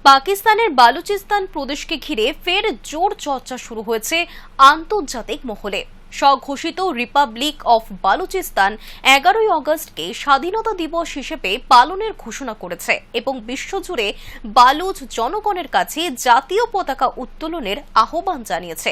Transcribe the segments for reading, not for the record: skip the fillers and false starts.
পাকিস্তানের বালুচিস্তান প্রদেশকে ঘিরে ফের জোর চর্চা শুরু হয়েছে আন্তর্জাতিক মহলে। স্বঘোষিত রিপাবলিক অফ বালুচিস্তান 11ই আগস্টকে স্বাধীনতা দিবস হিসেবে পালনের ঘোষণা করেছে এবং বিশ্বজুড়ে বালুচ জনগণের কাছে জাতীয় পতাকা উত্তোলনের আহ্বান জানিয়েছে।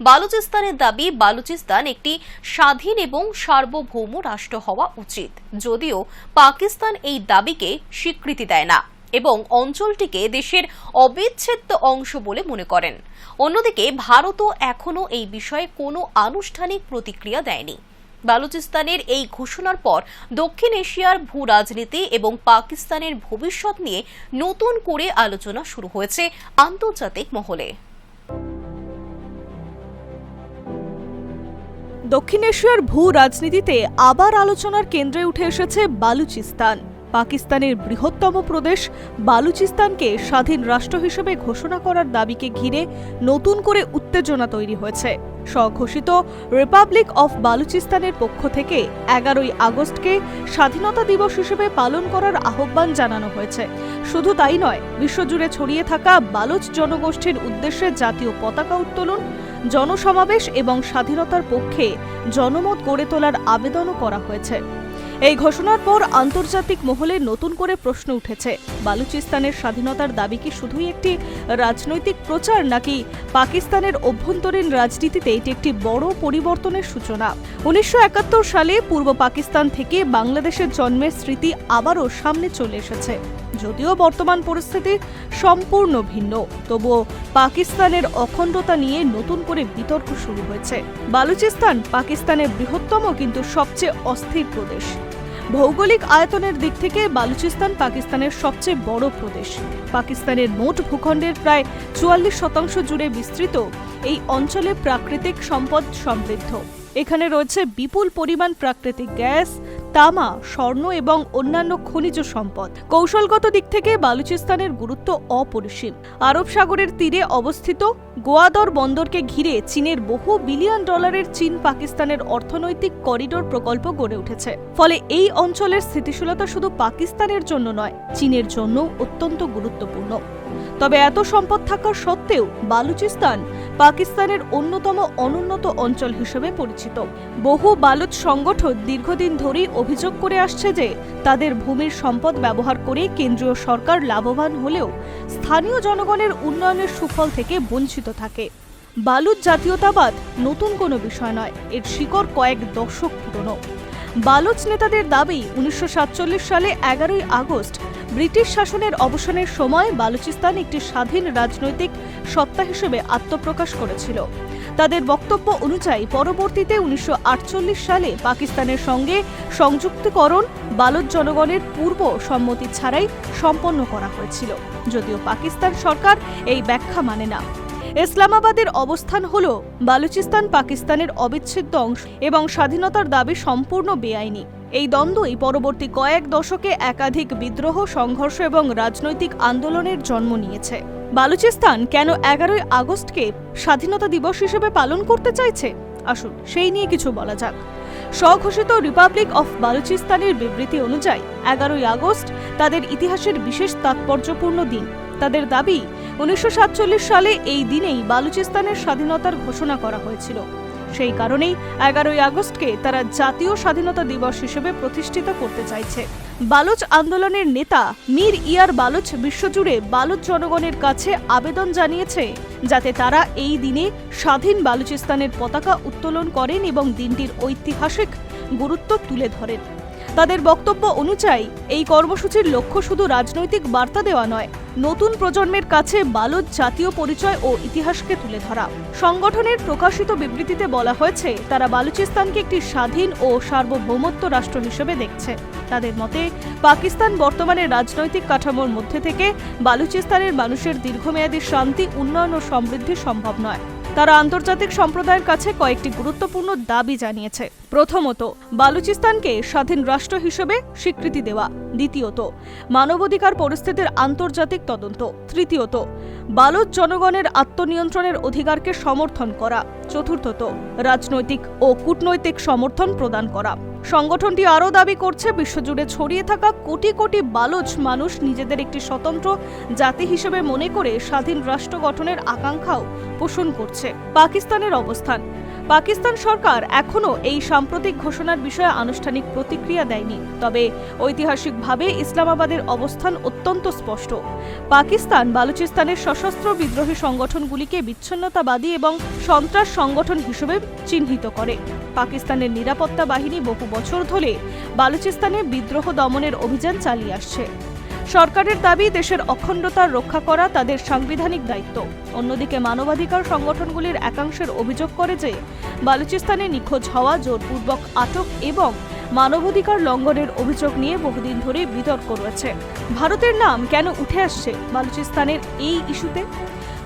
বালুচিস্তানের দাবি, বালুচিস্তান একটি স্বাধীন এবং সার্বভৌম রাষ্ট্র হওয়া উচিত, যদিও পাকিস্তান এই দাবিকে স্বীকৃতি দেয় না এবং অঞ্চলটিকে দেশের অবিচ্ছেদ্য অংশ বলে মনে করেন। অন্যদিকে ভারতও এখনো এই বিষয়ে কোনো আনুষ্ঠানিক প্রতিক্রিয়া দেয়নি। বালুচিস্তানের এই ঘোষণার পর দক্ষিণ এশিয়ার ভূ রাজনীতি এবং পাকিস্তানের ভবিষ্যৎ নিয়ে নতুন করে আলোচনা শুরু হয়েছে আন্তর্জাতিক মহলে। দক্ষিণ এশিয়ার ভূ রাজনীতিতে আবার আলোচনার কেন্দ্রে উঠে এসেছে বালুচিস্তান। পাকিস্তানের বৃহত্তম প্রদেশ বালুচিস্তানকে স্বাধীন রাষ্ট্র হিসেবে ঘোষণা করার দাবিকে ঘিরে নতুন করে উত্তেজনা তৈরি হয়েছে। স্বঘোষিত রিপাবলিক অফ বালুচিস্তানের পক্ষ থেকে 11ই আগস্টকে স্বাধীনতা দিবস হিসেবে পালন করার আহ্বান জানানো হয়েছে। শুধু তাই নয়, বিশ্বজুড়ে ছড়িয়ে থাকা বালুচ জনগোষ্ঠীর উদ্দেশ্যে জাতীয় পতাকা উত্তোলন, জনসমাবেশ এবং স্বাধীনতার পক্ষে জনমত গড়ে তোলার আবেদনও করা হয়েছে। এই ঘোষণার পর আন্তর্জাতিক মহলে নতুন করে প্রশ্ন উঠেছে, বালুচিস্তানের স্বাধীনতার দাবি কি শুধুই একটি রাজনৈতিক প্রচার, নাকি পাকিস্তানের অভ্যন্তরীণ রাজনীতিতে এটি একটি বড় পরিবর্তনের সূচনা? 1971 সালে পূর্ব পাকিস্তান থেকে বাংলাদেশের জন্মের স্মৃতি আবারও সামনে চলে এসেছে। যদিও বর্তমান পরিস্থিতি সম্পূর্ণ ভিন্ন, তবুও পাকিস্তানের অখণ্ডতা নিয়ে নতুন করে বিতর্ক শুরু হয়েছে। বালুচিস্তান পাকিস্তানের বৃহত্তম কিন্তু সবচেয়ে অস্থির প্রদেশ। ভৌগোলিক আয়তনের দিক থেকে বালুচিস্তান পাকিস্তানের সবচেয়ে বড় প্রদেশ। পাকিস্তানের মোট ভূখণ্ডের প্রায় 44% জুড়ে বিস্তৃত এই অঞ্চলে প্রাকৃতিক সম্পদ সমৃদ্ধ। এখানে রয়েছে বিপুল পরিমাণ প্রাকৃতিক গ্যাস, তামা, স্বর্ণ এবং অন্যান্য খনিজ সম্পদ। কৌশলগত দিক থেকে বালুচিস্তানের গুরুত্ব অপরিসীম। আরব সাগরের তীরে অবস্থিত গোয়াদর বন্দরকে ঘিরে চীনের বহু বিলিয়ন ডলারের চীন পাকিস্তানের অর্থনৈতিক করিডোর প্রকল্প গড়ে উঠেছে। ফলে এই অঞ্চলের স্থিতিশীলতা শুধু পাকিস্তানের জন্য নয়, চীনের জন্য অত্যন্ত গুরুত্বপূর্ণ। তবে এত সম্পদ থাকা সত্ত্বেও বালুচিস্তান পাকিস্তানের অন্যতম অনুন্নত অঞ্চল হিসেবে পরিচিত। বহু বালুচ সংগঠন দীর্ঘদিন ধরেই অভিযোগ করে আসছে যে তাদের ভূমির সম্পদ ব্যবহার করে কেন্দ্রীয় সরকার লাভবান হলেও স্থানীয় জনগণের উন্নয়নের সুফল থেকে বঞ্চিত থাকে। বালুচ জাতীয়তাবাদ নতুন কোনো বিষয় নয়, এর শিকড় কয়েক দশক পুরনো। বালুচ নেতাদের দাবি, 1947 সালে 11ই আগস্ট ব্রিটিশ শাসনের অবসানের সময় বালুচিস্তান একটি স্বাধীন রাজনৈতিক সত্তা হিসেবে আত্মপ্রকাশ করেছিল। তাদের বক্তব্য অনুযায়ী পরবর্তীতে 1948 সালে পাকিস্তানের সঙ্গে সংযুক্তিকরণ বালুচ জনগণের পূর্ব সম্মতি ছাড়াই সম্পন্ন করা হয়েছিল, যদিও পাকিস্তান সরকার এই ব্যাখ্যা মানে না। ইসলামাবাদের অবস্থান হল বালুচিস্তান পাকিস্তানের অবিচ্ছেদ্য অংশ এবং স্বাধীনতার দাবি সম্পূর্ণ বেআইনি। এই দ্বন্দ্বই পরবর্তী কয়েক দশকে একাধিক বিদ্রোহ, সংঘর্ষ এবং রাজনৈতিক আন্দোলনের জন্ম নিয়েছে। বালুচিস্তান কেন 11ই আগস্টকে স্বাধীনতা দিবস হিসেবে পালন করতে চাইছে? আসুন সেই নিয়ে কিছু বলা যাক। স্বঘোষিত রিপাবলিক অফ বালুচিস্তানের বিবৃতি অনুযায়ী 11ই আগস্ট তাদের ইতিহাসের বিশেষ তাৎপর্যপূর্ণ দিন। তাদের দাবি, 1947 সালে এই দিনেই বালুচিস্তানের স্বাধীনতার ঘোষণা করা হয়েছিল। সেই কারণেই 11ই আগস্টকে তারা জাতীয় স্বাধীনতা দিবস হিসেবে প্রতিষ্ঠিত করতে চাইছে। বালুচ আন্দোলনের নেতা মীর ইয়ার বালুচ বিশ্বজুড়ে বালুচ জনগণের কাছে আবেদন জানিয়েছে যাতে তারা এই দিনে স্বাধীন বালুচিস্তানের পতাকা উত্তোলন করেন এবং দিনটির ঐতিহাসিক গুরুত্ব তুলে ধরেন। তাদের বক্তব্য অনুযায়ী এই কর্মসূচির লক্ষ্য শুধু রাজনৈতিক বার্তা দেওয়া নয়, নতুন প্রজন্মের কাছে বালুচ জাতীয় পরিচয় ও ইতিহাসকে তুলে ধরা। সংগঠনের প্রকাশিত বিবৃতিতে বলা হয়েছে, তারা বালুচিস্তানকে একটি স্বাধীন ও সার্বভৌমত্ব রাষ্ট্র হিসেবে দেখছে। তাদের মতে, পাকিস্তান বর্তমানে রাজনৈতিক কাঠামোর মধ্যে থেকে বালুচিস্তানের মানুষের দীর্ঘমেয়াদী শান্তি, উন্নয়ন ও সমৃদ্ধি সম্ভব নয়। তারা আন্তর্জাতিক সম্প্রদায়ের কাছে কয়েকটি গুরুত্বপূর্ণ দাবি জানিয়েছে। প্রথমত, বালুচিস্তানকে স্বাধীন রাষ্ট্র হিসেবে স্বীকৃতি দেওয়া। দ্বিতীয়ত, মানবাধিকার পরিস্থিতির আন্তর্জাতিক তদন্ত। তৃতীয়ত, বালুচ জনগণের আত্মনিয়ন্ত্রণের অধিকারকে সমর্থন করা। চতুর্থত, রাজনৈতিক ও কূটনৈতিক সমর্থন প্রদান করা। সংগঠনটি আরও দাবি করছে, বিশ্বজুড়ে ছড়িয়ে থাকা কোটি কোটি বালুচ মানুষ নিজেদের একটি স্বতন্ত্র জাতি হিসেবে মনে করে স্বাধীন রাষ্ট্র গঠনের আকাঙ্ক্ষাও পোষণ করছে। পাকিস্তানের অবস্থান। পাকিস্তান সরকার এখনও এই সাম্প্রতিক ঘোষণার বিষয়ে আনুষ্ঠানিক প্রতিক্রিয়া দেয়নি, তবে ঐতিহাসিকভাবে ইসলামাবাদের অবস্থান অত্যন্ত স্পষ্ট। পাকিস্তান বালুচিস্তানের সশস্ত্র বিদ্রোহী সংগঠনগুলিকে বিচ্ছিন্নতাবাদী এবং সন্ত্রাস সংগঠন হিসেবে চিহ্নিত করে। পাকিস্তানের নিরাপত্তা বাহিনী বহু বছর ধরে বালুচিস্তানে বিদ্রোহ দমনের অভিযান চালিয়ে আসছে। সরকারের দাবি, দেশের অখণ্ডতা রক্ষা করা তাদের সাংবিধানিক দায়িত্ব। অন্যদিকে মানবাধিকার সংগঠনগুলির একাংশের অভিযোগ করে যে বালুচিস্তানে নিখোঁজ হওয়া, জোরপূর্বক আটক এবং মানবাধিকার লঙ্ঘনের অভিযোগ নিয়ে বহুদিন ধরে বিতর্ক রয়েছে। ভারতের নাম কেন উঠে আসছে বালুচিস্তানের এই ইস্যুতে?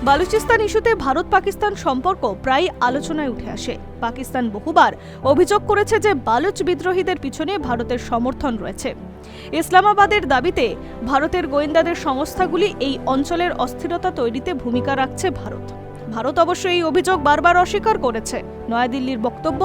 বালুচিস্তান ইস্যুতে ভারত পাকিস্তান সম্পর্ক প্রায় আলোচনায় উঠে আসে। পাকিস্তান বহুবার অভিযোগ করেছে যে বালুচ বিদ্রোহীদের পিছনে ভারতের সমর্থন রয়েছে। ইসলামাবাদের দাবিতে ভারতের গোয়েন্দাদের সংস্থাগুলি এই অঞ্চলের অস্থিরতা তৈরিতে ভূমিকা রাখছে। ভারত অবশ্য এই অভিযোগ বারবার অস্বীকার করেছে। নয়াদিল্লির বক্তব্য,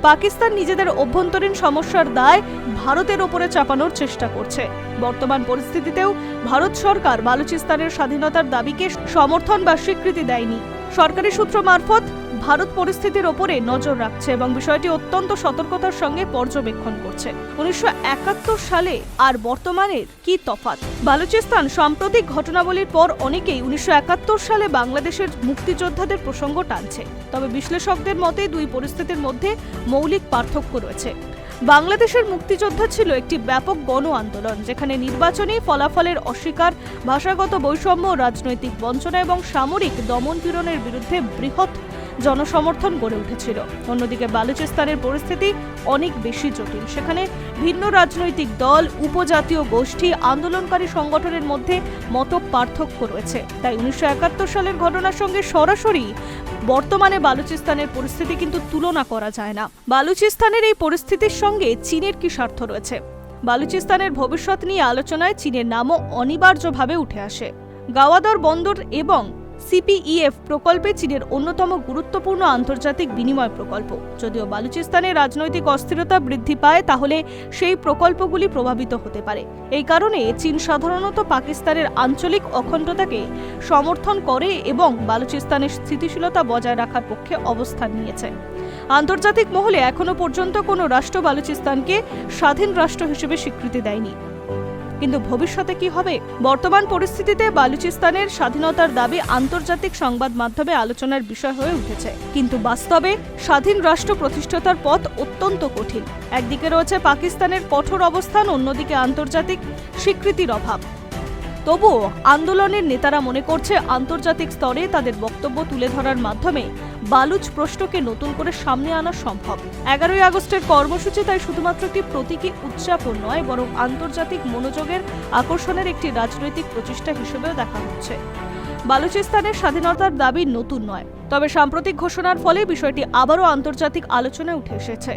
পাকিস্তান নিজেদের অভ্যন্তরীণ সমস্যার দায় ভারতের ওপরে চাপানোর চেষ্টা করছে। বর্তমান পরিস্থিতিতেও ভারত সরকার বালুচিস্তানের স্বাধীনতার দাবিকে সমর্থন বা স্বীকৃতি দেয়নি। সরকারি সূত্র মারফত ভারত পরিস্থিতির ওপরে নজর রাখছে এবং বিষয়টি অত্যন্ত সতর্কতার সঙ্গে পর্যবেক্ষণ করছে। 1971 সালে আর বর্তমানের কি তফাৎ? বালুচিস্তান সাম্প্রতিক ঘটনাবলীর পর অনেকেই 1971 সালে বাংলাদেশের মুক্তিযোদ্ধাদের প্রসঙ্গ টানছে, তবে বিশ্লেষকদের মতে দুই পরিস্থিতির মধ্যে মৌলিক পার্থক্য রয়েছে। বাংলাদেশের মুক্তিযোদ্ধা ছিল একটি ব্যাপক গণ আন্দোলন, যেখানে নির্বাচনী ফলাফলের অস্বীকার, ভাষাগত বৈষম্য, রাজনৈতিক বঞ্চনা এবং সামরিক দমনপীড়নের বিরুদ্ধে বৃহৎ জনসমর্থন গড়ে উঠেছিল। অন্যদিকে বালুচিস্তানের পরিস্থিতি অনেক বেশি জটিল। সেখানে ভিন্ন রাজনৈতিক দল, উপজাতীয় গোষ্ঠী, আন্দোলনকারী সংগঠনের মধ্যে মত পার্থক্য রয়েছে। তাই 1971 সালের ঘটনার সঙ্গে সরাসরি বর্তমানে বালুচিস্তানের পরিস্থিতি কিন্তু তুলনা করা যায় না। বালুচিস্তানের এই পরিস্থিতির সঙ্গে চীনের কি স্বার্থ রয়েছে? বালুচিস্তানের ভবিষ্যৎ নিয়ে আলোচনায় চীনের নামও অনিবার্যভাবে উঠে আসে। গাওয়াদর বন্দর এবং সিপিইএফ প্রকল্পে চীনের অন্যতম গুরুত্বপূর্ণ আন্তর্জাতিক বিনিময় প্রকল্প। যদিও বালুচিস্তানে রাজনৈতিক অস্থিরতা বৃদ্ধি পায়, তাহলে সেই প্রকল্পগুলি প্রভাবিত হতে পারে। এই কারণে চীন সাধারণত পাকিস্তানের আঞ্চলিক অখণ্ডতাকে সমর্থন করে এবং বালুচিস্তানের স্থিতিশীলতা বজায় রাখার পক্ষে অবস্থান নিয়েছে। আন্তর্জাতিক মহলে এখনো পর্যন্ত কোনো রাষ্ট্র বালুচিস্তানকে স্বাধীন রাষ্ট্র হিসেবে স্বীকৃতি দেয়নি। কিন্তু ভবিষ্যতে কি হবে? বর্তমান পরিস্থিতিতে বালুচিস্তানের স্বাধীনতার দাবি আন্তর্জাতিক সংবাদ মাধ্যমে আলোচনার বিষয় হয়ে উঠেছে, কিন্তু বাস্তবে স্বাধীন রাষ্ট্র প্রতিষ্ঠাতার পথ অত্যন্ত কঠিন। একদিকে রয়েছে পাকিস্তানের কঠোর অবস্থান, অন্যদিকে আন্তর্জাতিক স্বীকৃতির অভাব। তবুও আন্দোলনের নেতারা মনে করছে আন্তর্জাতিক স্তরে তাদের বক্তব্য তুলে ধরার মাধ্যমে বালুচ প্রশ্নকে নতুন করে সামনে আনা সম্ভব। 11ই আগস্টের কর্মসূচি তাই শুধুমাত্র একটি প্রতীকী উদযাপন নয়, বরং আন্তর্জাতিক মনোযোগের আকর্ষণের একটি রাজনৈতিক প্রচেষ্টা হিসেবেও দেখা হচ্ছে। বালুচিস্তানের স্বাধীনতার দাবি নতুন নয়, তবে সাম্প্রতিক ঘোষণার ফলে বিষয়টি আবারও আন্তর্জাতিক আলোচনায় উঠে এসেছে।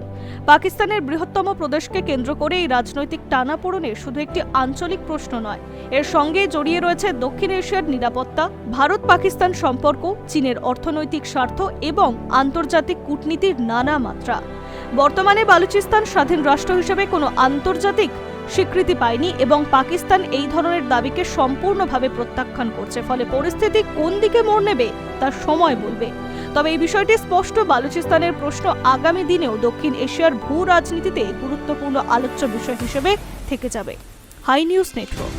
পাকিস্তানের বৃহত্তম প্রদেশকে কেন্দ্র করে এই রাজনৈতিক টানাপোড়েনে শুধু একটি আঞ্চলিক প্রশ্ন নয়, এর সঙ্গে জড়িয়ে রয়েছে দক্ষিণ এশিয়ার নিরাপত্তা, ভারত পাকিস্তান সম্পর্ক, চীনের অর্থনৈতিক স্বার্থ এবং আন্তর্জাতিক কূটনীতির নানা মাত্রা। বর্তমানে বালুচিস্তান স্বাধীন রাষ্ট্র হিসেবে কোনো আন্তর্জাতিক স্বীকৃতি পায়নি এবং পাকিস্তান এই ধরনের দাবিকে সম্পূর্ণভাবে প্রত্যাখ্যান করছে। ফলে পরিস্থিতি কোন দিকে মোড় নেবে তা সময় বলবে। তবে এই বিষয়টি স্পষ্ট, বালুচিস্তানের প্রশ্ন আগামী দিনেও দক্ষিণ এশিয়ার ভূ রাজনীতিতে গুরুত্বপূর্ণ আলোচ্য বিষয় হিসেবে থেকে যাবে। Hi news network.